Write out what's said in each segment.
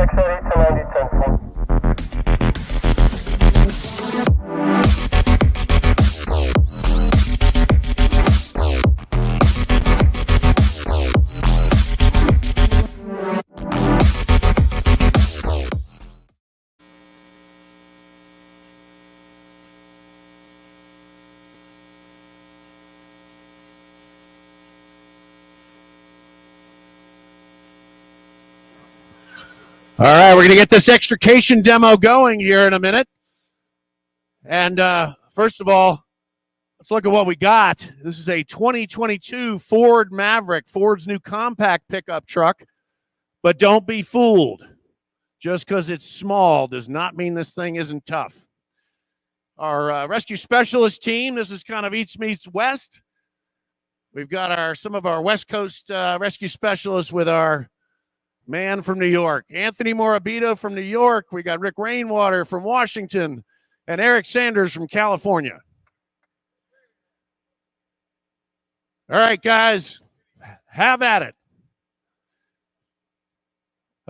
680 to 90, 10-4. All right, we're going to get this extrication demo going here in a minute. And first of all, let's look at what we got. This is a 2022 Ford Maverick, Ford's new compact pickup truck. But don't be fooled. Just because it's small does not mean this thing isn't tough. Our rescue specialist team, this is kind of East meets West. We've got some of our West Coast rescue specialists with our man from New York, Anthony Morabito from New York. We got Rick Rainwater from Washington and Eric Sanders from California. All right, guys, have at it.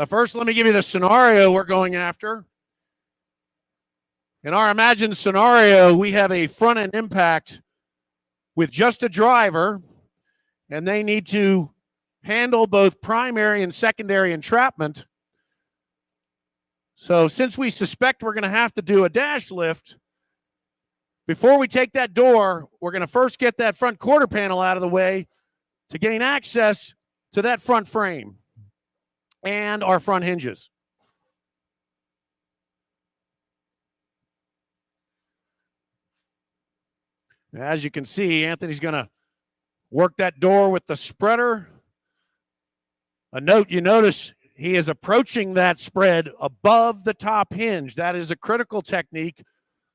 First, let me give you the scenario we're going after. In our imagined scenario, we have a front-end impact with just a driver, and they need to handle both primary and secondary entrapment. So since we suspect we're going to have to do a dash lift, before we take that door, we're going to first get that front quarter panel out of the way to gain access to that front frame and our front hinges. As you can see, Anthony's going to work that door with the spreader. A note, you notice he is approaching that spread above the top hinge. That is a critical technique.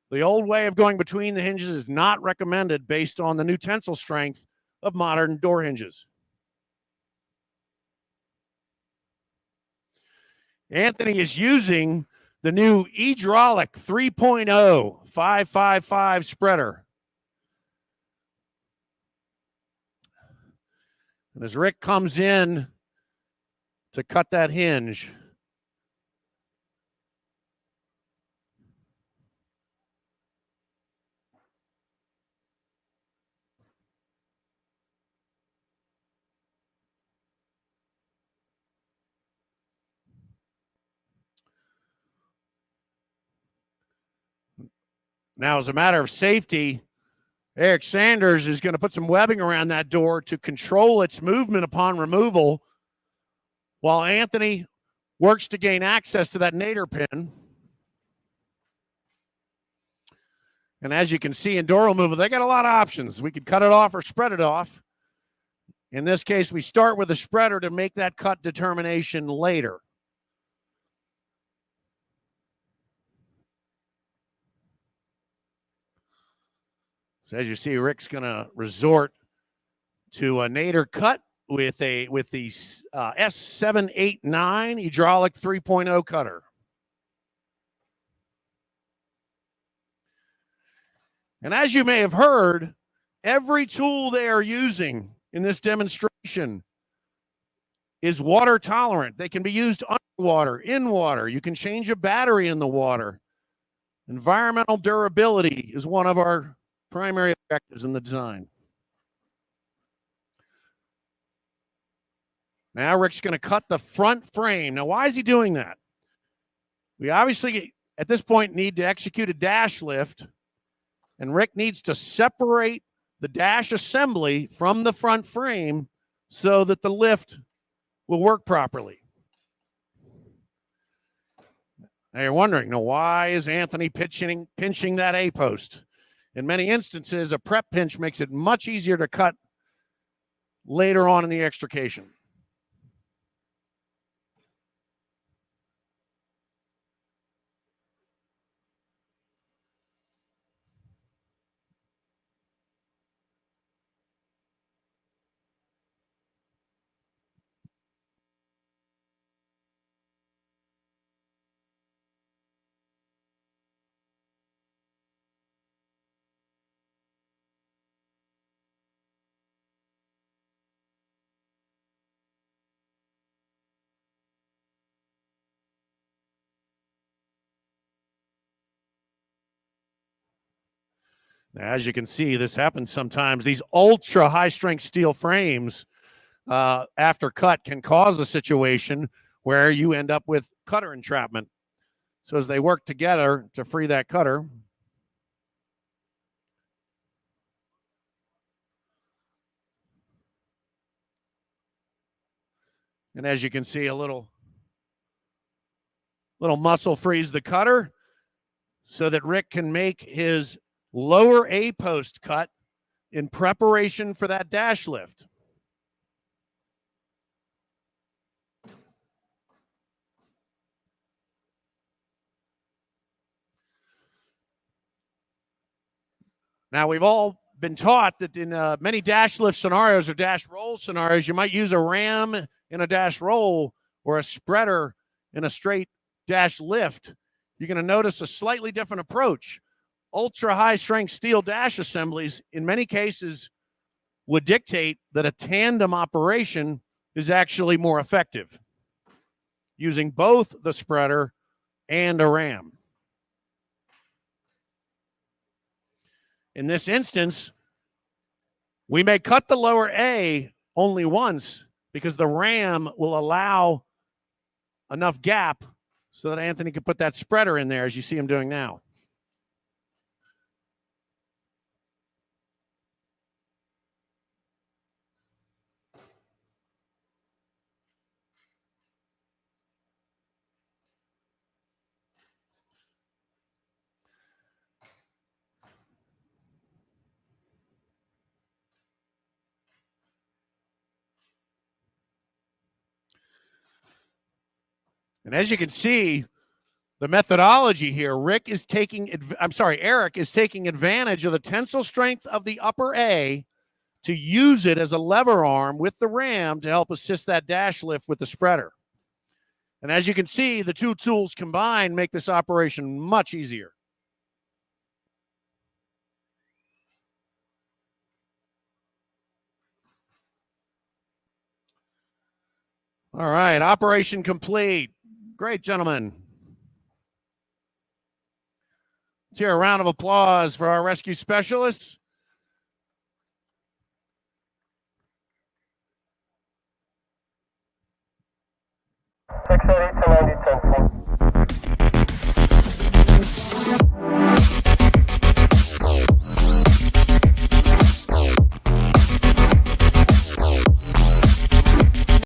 The old way of going between the hinges is not recommended based on the new tensile strength of modern door hinges. Anthony is using the new hydraulic 3.0 555 spreader. And as Rick comes in to cut that hinge, now, as a matter of safety, Eric Sanders is going to put some webbing around that door to control its movement upon removal, while Anthony works to gain access to that nadir pin. And as you can see in door removal, they got a lot of options. We could cut it off or spread it off. In this case, we start with a spreader to make that cut determination later. So as you see, Rick's going to resort to a nadir cut with the S789 hydraulic 3.0 cutter. And as you may have heard, every tool they are using in this demonstration is water tolerant. They can be used underwater, in water. You can change a battery in the water. Environmental durability is one of our primary objectives in the design. Now Rick's going to cut the front frame. Now, why is he doing that? We obviously, at this point, need to execute a dash lift, and Rick needs to separate the dash assembly from the front frame so that the lift will work properly. Now you're wondering, now why is Anthony pinching that A-post? In many instances, a prep pinch makes it much easier to cut later on in the extrication. As you can see, this happens sometimes. These ultra high-strength steel frames, after cut, can cause a situation where you end up with cutter entrapment. So as they work together to free that cutter, and as you can see, a little muscle frees the cutter so that Rick can make his lower A post cut in preparation for that dash lift. Now, we've all been taught that in many dash lift scenarios or dash roll scenarios, you might use a ram in a dash roll or a spreader in a straight dash lift. You're going to notice a slightly different approach. Ultra high strength steel dash assemblies, in many cases, would dictate that a tandem operation is actually more effective, using both the spreader and a ram. In this instance, we may cut the lower A only once because the ram will allow enough gap so that Anthony can put that spreader in there, as you see him doing now. And as you can see, the methodology here, Eric is taking advantage of the tensile strength of the upper A to use it as a lever arm with the ram to help assist that dash lift with the spreader. And as you can see, the two tools combined make this operation much easier. All right, operation complete. Great, gentlemen. Let's hear a round of applause for our rescue specialists. Six 80 to 90, 10